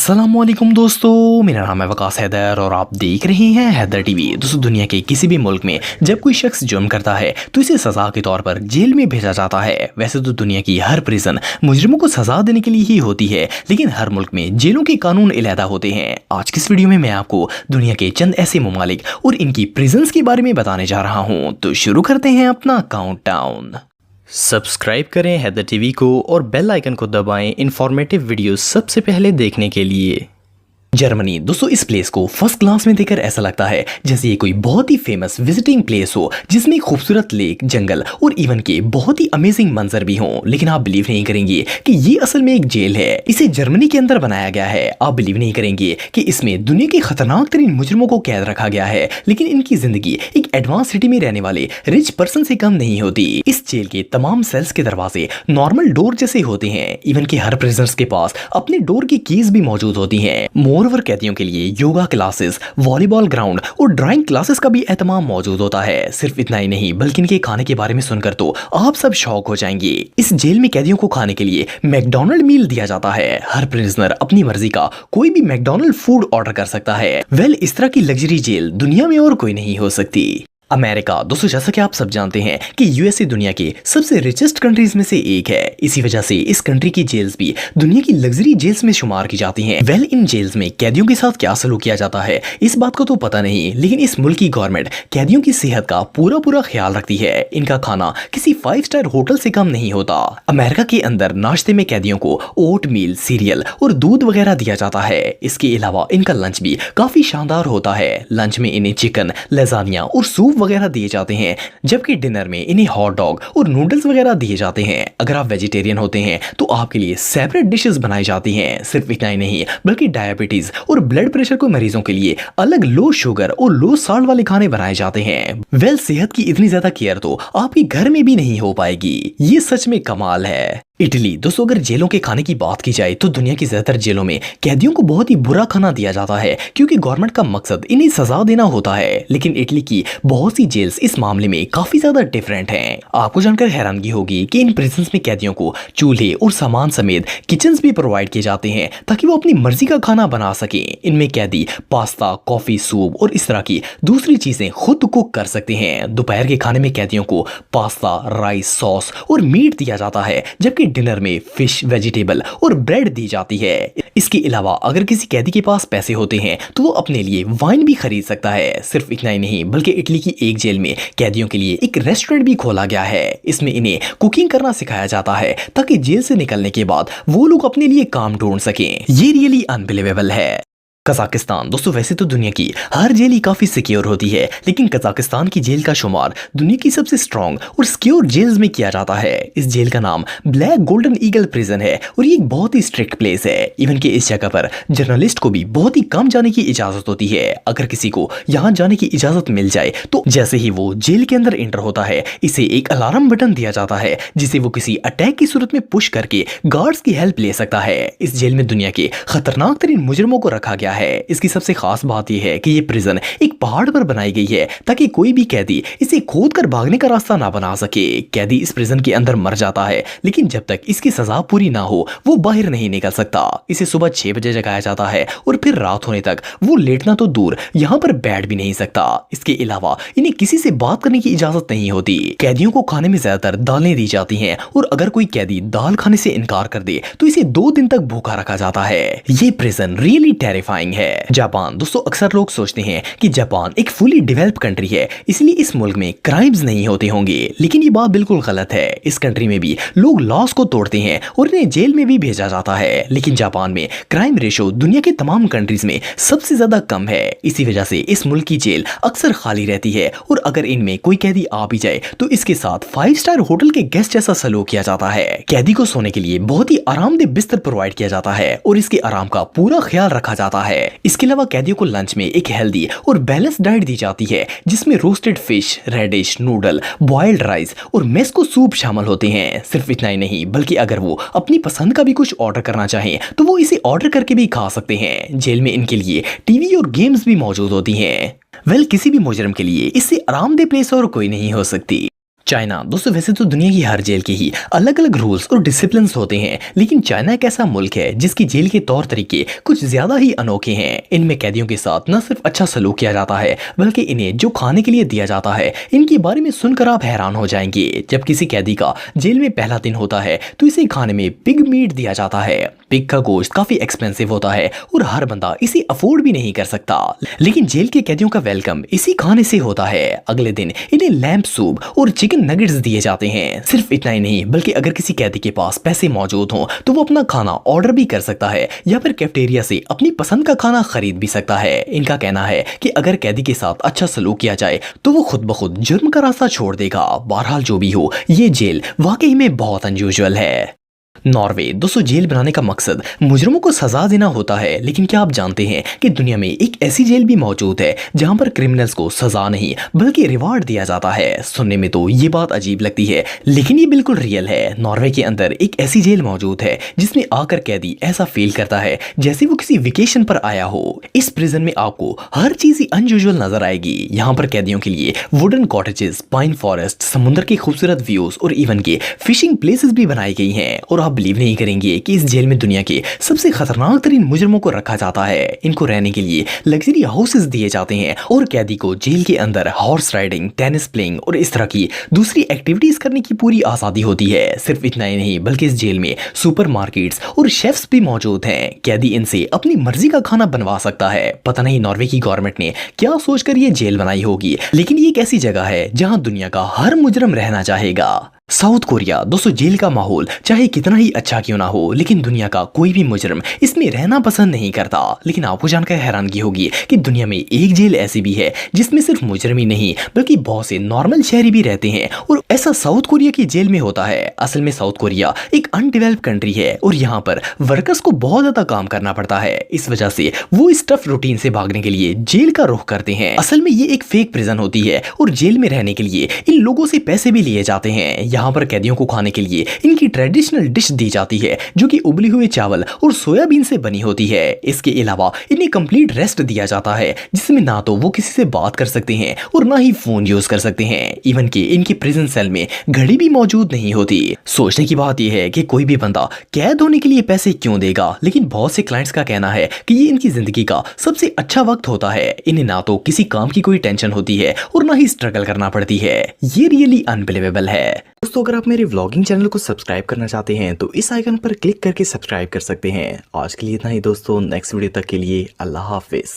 अस्सलामुअलैकुम दोस्तों, मेरा नाम है वकास हैदर और आप देख रहे हैं हैदर टीवी। दोस्तों, दुनिया के किसी भी मुल्क में जब कोई शख्स जुर्म करता है तो इसे सज़ा के तौर पर जेल में भेजा जाता है। वैसे तो दुनिया की हर प्रिजन मुजरिमों को सज़ा देने के लिए ही होती है, लेकिन हर मुल्क में जेलों के कानून अलहदा होते हैं। आज की इस वीडियो में मैं आपको दुनिया के चंद ऐसे ममालिक और इनकी प्रिजन्स के बारे में बताने जा रहा हूँ। तो शुरू करते हैं अपना काउंटडाउन। सब्सक्राइब करें हैदर टीवी को और बेल आइकन को दबाएं इंफॉर्मेटिव वीडियो सबसे पहले देखने के लिए। जर्मनी। दोस्तों, इस प्लेस को फर्स्ट क्लास में देखकर ऐसा लगता है जैसे ये कोई बहुत ही फेमस विजिटिंग प्लेस हो, जिसमें खूबसूरत लेक, जंगल और इवन के बहुत ही अमेजिंग मंजर भी हों। लेकिन आप बिलीव नहीं करेंगे कि ये असल में एक जेल है। इसे जर्मनी के अंदर बनाया गया है। आप बिलीव नहीं करेंगे कि इसमें दुनिया के खतरनाक तरीन मुजरिमों को कैद रखा गया है, लेकिन इनकी जिंदगी एक एडवांस सिटी में रहने वाले रिच पर्सन से कम नहीं होती। इस जेल के तमाम सेल्स के दरवाजे नॉर्मल डोर जैसे होते हैं। इवन के हर प्रिजनर्स के पास अपने डोर की कीज भी मौजूद होती हैं। मोरओवर कैदियों के लिए योगा क्लासेस, वॉलीबॉल ग्राउंड और ड्राइंग क्लासेस का भी एहतमाम मौजूद होता है। सिर्फ इतना ही नहीं, बल्कि इनके खाने के बारे में सुनकर तो आप सब शौक हो जाएंगे। इस जेल में कैदियों को खाने के लिए मैकडॉनल्ड मील दिया जाता है। हर प्रिजनर अपनी मर्जी का कोई भी मैकडॉनल्ड फूड ऑर्डर कर सकता है। इस तरह की लग्जरी जेल दुनिया में और कोई नहीं हो सकती। अमेरिका। दोस्तों, जैसा कि आप सब जानते हैं कि यूएसए दुनिया के सबसे रिचेस्ट कंट्रीज में से एक है। इसी वजह से इस कंट्री की जेल्स भी दुनिया की लग्जरी जेल्स में शुमार की जाती हैं। इन जेल्स में कैदियों के साथ क्या सलूक किया जाता है इस बात को तो पता नहीं, लेकिन इस मुल्क की गवर्नमेंट कैदियों की सेहत का पूरा ख्याल रखती है। इनका खाना किसी 5 स्टार होटल से कम नहीं होता। अमेरिका के अंदर नाश्ते में कैदियों को ओट मील, सीरियल और दूध वगैरह दिया जाता है। इसके अलावा इनका लंच भी काफी शानदार होता है। लंच में इन्हें चिकन, लजानिया और सूप वगैरह दिए जाते हैं, जबकि डिनर में इन्हें हॉट डॉग और नूडल्स वगैरह दिए जाते हैं। अगर आप वेजिटेरियन होते हैं तो आपके लिए सेपरेट डिशेस बनाई जाती हैं। सिर्फ इतना ही नहीं, बल्कि डायबिटीज और ब्लड प्रेशर के मरीजों के लिए अलग लो शुगर और लो साल्ट वाले खाने बनाए जाते हैं। सेहत की इतनी ज्यादा केयर तो आपके घर में भी नहीं हो पाएगी। ये सच में कमाल है। इटली। दोस्तों, अगर जेलों के खाने की बात की जाए तो दुनिया की ज्यादातर जेलों में कैदियों को बहुत ही बुरा खाना दिया जाता है, क्योंकि गवर्नमेंट का मकसद इन्हें सजा देना होता है। लेकिन इटली की बहुत सी जेल्स इस मामले में काफी ज्यादा डिफरेंट हैं। आपको जानकर हैरानगी होगी कि इन प्रिजन्स में कैदियों को चूल्हे और सामान समेत किचन्स भी प्रोवाइड किए जाते हैं, ताकि वो अपनी मर्जी का खाना बना सकें। इनमें कैदी पास्ता, कॉफी, सूप और इस तरह की दूसरी चीजें खुद कुक कर सकते हैं। दोपहर के खाने में कैदियों को पास्ता, राइस, सॉस और मीट दिया जाता है, जबकि डिनर में फिश, वेजिटेबल और ब्रेड दी जाती है। इसके अलावा अगर किसी कैदी के पास पैसे होते हैं तो वो अपने लिए वाइन भी खरीद सकता है। सिर्फ इतना ही नहीं, बल्कि इटली की एक जेल में कैदियों के लिए एक रेस्टोरेंट भी खोला गया है। इसमें इन्हें कुकिंग करना सिखाया जाता है, ताकि जेल से निकलने के बाद वो लोग अपने लिए काम ढूंढ सकें। ये रियली अनबिलीवेबल है। कजाकिस्तान। दोस्तों, वैसे तो दुनिया की हर जेल ही काफी सिक्योर होती है, लेकिन कजाकिस्तान की जेल का शुमार दुनिया की सबसे स्ट्रॉन्ग और सिक्योर जेल्स में किया जाता है। इस जेल का नाम ब्लैक गोल्डन ईगल प्रिजन है और ये एक बहुत ही स्ट्रिक्ट प्लेस है। इवन के इस जगह पर जर्नलिस्ट को भी बहुत ही कम जाने की इजाजत होती है। अगर किसी को यहाँ जाने की इजाजत मिल जाए तो जैसे ही वो जेल के अंदर एंटर होता है, इसे एक अलार्म बटन दिया जाता है, जिसे वो किसी अटैक की सूरत में पुश करके गार्ड्स की हेल्प ले सकता है। इस जेल में दुनिया के खतरनाक तरीन मुजरिमों को रखा गया है। इसकी सबसे खास बात यह है कि यह प्रिजन एक पहाड़ पर बनाई गई है, ताकि कोई भी कैदी इसे खोद कर भागने का रास्ता ना बना सके। कैदी इस प्रिजन के अंदर मर जाता है, लेकिन जब तक इसकी सजा पूरी ना हो वो बाहर नहीं निकल सकता। इसे सुबह 6 बजे जगाया जाता है और फिर रात होने तक वो लेटना तो दूर, यहाँ पर बैठ भी नहीं सकता। इसके अलावा इन्हें किसी से बात करने की इजाजत नहीं होती। कैदियों को खाने में ज्यादातर दालें दी जाती हैं, और अगर कोई कैदी दाल खाने से इनकार कर दे तो इसे 2 दिन तक भूखा रखा जाता है। ये प्रिजन रियली टेरिफाइंग है। जापान। दोस्तों, अक्सर लोग सोचते हैं कि जापान एक फुली डेवलप्ड कंट्री है, इसलिए इस मुल्क में क्राइम्स नहीं होते होंगे, लेकिन ये बात बिल्कुल गलत है। इस कंट्री में भी लोग लॉस को तोड़ते हैं और इन्हें जेल में भी भेजा जाता है, लेकिन जापान में क्राइम रेशो दुनिया के तमाम कंट्रीज में सबसे ज्यादा कम है। इसी वजह से इस मुल्क की जेल अक्सर खाली रहती है, और अगर इनमें कोई कैदी आ भी जाए तो इसके साथ 5 स्टार होटल के गेस्ट जैसा सलूक किया जाता है। कैदी को सोने के लिए बहुत ही आरामदेह बिस्तर प्रोवाइड किया जाता है और इसके आराम का पूरा ख्याल रखा जाता है। इसके अलावा कैदियों को लंच में एक हेल्दी और बैलेंस डाइट दी जाती है, जिसमें roasted fish, radish, noodle, boiled rice और मेस्को सूप शामिल होते हैं। सिर्फ इतना ही नहीं, बल्कि अगर वो अपनी पसंद का भी कुछ ऑर्डर करना चाहें तो वो इसे ऑर्डर करके भी खा सकते हैं। जेल में इनके लिए टीवी और गेम्स भी मौजूद होती हैं। किसी भी मुजरिम के लिए इससे आरामदेह प्लेस और कोई नहीं हो सकती। चाइना दोस्तों, वैसे तो दुनिया की हर जेल के ही अलग अलग रूल्स और डिसिप्लिन्स होते हैं, लेकिन चाइना एक ऐसा मुल्क है जिसकी जेल के तौर तरीके कुछ ज्यादा ही अनोखे हैं। इनमें कैदियों के साथ न सिर्फ अच्छा सलूक किया जाता है, बल्कि इन्हें जो खाने के लिए दिया जाता है इनके बारे में सुनकर आप हैरान हो जाएंगे। जब किसी कैदी का जेल में पहला दिन होता है तो इसे खाने में पिग मीट दिया जाता है। पिग का गोश्त काफी एक्सपेंसिव होता है और हर बंदा इसे अफोर्ड भी नहीं कर सकता, लेकिन जेल के कैदियों का वेलकम इसी खाने से होता है। अगले दिन इन्हें लैम्प सूप और चिकन नगेट्स दिए जाते हैं। सिर्फ इतना ही नहीं, बल्कि अगर किसी कैदी के पास पैसे मौजूद हों तो वो अपना खाना ऑर्डर भी कर सकता है या फिर कैफेटेरिया से अपनी पसंद का खाना खरीद भी सकता है। इनका कहना है कि अगर कैदी के साथ अच्छा सलूक किया जाए तो वो खुद ब खुद जुर्म का रास्ता छोड़ देगा। बहरहाल जो भी हो, ये जेल वाकई में बहुत अनयूजुअल है। नॉर्वे दोस्तों, जेल बनाने का मकसद मुजरिमों को सजा देना होता है, लेकिन क्या आप जानते हैं कि दुनिया में एक ऐसी जेल भी मौजूद है जहां पर क्रिमिनल्स को सजा नहीं बल्कि रिवार्ड दिया जाता है। सुनने में तो ये बात अजीब लगती है, लेकिन ये बिल्कुल रियल है। नॉर्वे के अंदर एक ऐसी जेल मौजूद है जिसमें आकर कैदी ऐसा फील करता है जैसे वो किसी वेकेशन पर आया हो। इस प्रिजन में आपको हर चीज ही अनयूजुअल नजर आएगी। यहाँ पर कैदियों के लिए वुडन कॉटेजेस, पाइन फॉरेस्ट, समुद्र के खूबसूरत व्यूज और इवन के फिशिंग प्लेसेस भी बनाई गई हैं। और आप बिलीव नहीं करेंगे कि इस जेल में दुनिया के सबसे खतरनाक तरीन मुजरिमों को रखा जाता है। इनको रहने के लिए लग्जरी हाउसेस दिए जाते हैं और कैदी को जेल के अंदर हॉर्स राइडिंग, टेनिस प्लेइंग और इस तरह की दूसरी एक्टिविटीज करने की पूरी आजादी होती है। सिर्फ इतना ही नहीं, बल्कि इस जेल में सुपरमार्केट्स और शेफ्स भी मौजूद हैं। कैदी इनसे अपनी मर्जी का खाना बनवा सकता है। पता नहीं नॉर्वे की गवर्नमेंट ने क्या सोचकर ये जेल बनाई होगी, लेकिन ये एक ऐसी जगह है जहां दुनिया का हर मुजरिम रहना चाहेगा। साउथ कोरिया दोस्तों, जेल का माहौल चाहे कितना ही अच्छा क्यों ना हो, लेकिन दुनिया का कोई भी मुजरिम इसमें रहना पसंद नहीं करता। लेकिन आपको जानकर हैरानगी होगी कि दुनिया में एक जेल ऐसी भी है जिसमें सिर्फ मुजरिम ही नहीं बल्कि बहुत से नॉर्मल शहरी भी रहते हैं, और ऐसा साउथ कोरिया की जेल में होता है। असल में साउथ कोरिया एक अनडेवलप्ड कंट्री है और यहाँ पर वर्कर्स को बहुत ज्यादा काम करना पड़ता है। इस वजह से वो इस टफ रूटीन से भागने के लिए जेल का रुख करते हैं। असल में ये एक फेक प्रिजन होती है और जेल में रहने के लिए इन लोगों से पैसे भी लिए जाते हैं। यहाँ पर कैदियों को खाने के लिए इनकी ट्रेडिशनल डिश दी जाती है जो कि उबले हुए चावल और सोयाबीन से बनी होती है। इसके अलावा इन्हें कंप्लीट रेस्ट दिया जाता है जिसमें ना तो वो किसी से बात कर सकते हैं और ना ही फोन यूज कर सकते हैं। इवन कि इनकी प्रिजन सेल में घड़ी भी मौजूद नहीं होती। सोचने की बात यह है कि कोई भी बंदा कैद होने के लिए पैसे क्यों देगा, लेकिन बहुत से क्लाइंट्स का कहना है कि ये इनकी जिंदगी का सबसे अच्छा वक्त होता है। इन्हें ना तो किसी काम की कोई टेंशन होती है और ना ही स्ट्रगल करना पड़ती है। ये रियली अनबिलीवेबल है। दोस्तों, अगर आप मेरे व्लॉगिंग चैनल को सब्सक्राइब करना चाहते हैं तो इस आइकन पर क्लिक करके सब्सक्राइब कर सकते हैं। आज के लिए इतना ही दोस्तों, नेक्स्ट वीडियो तक के लिए अल्लाह हाफिज।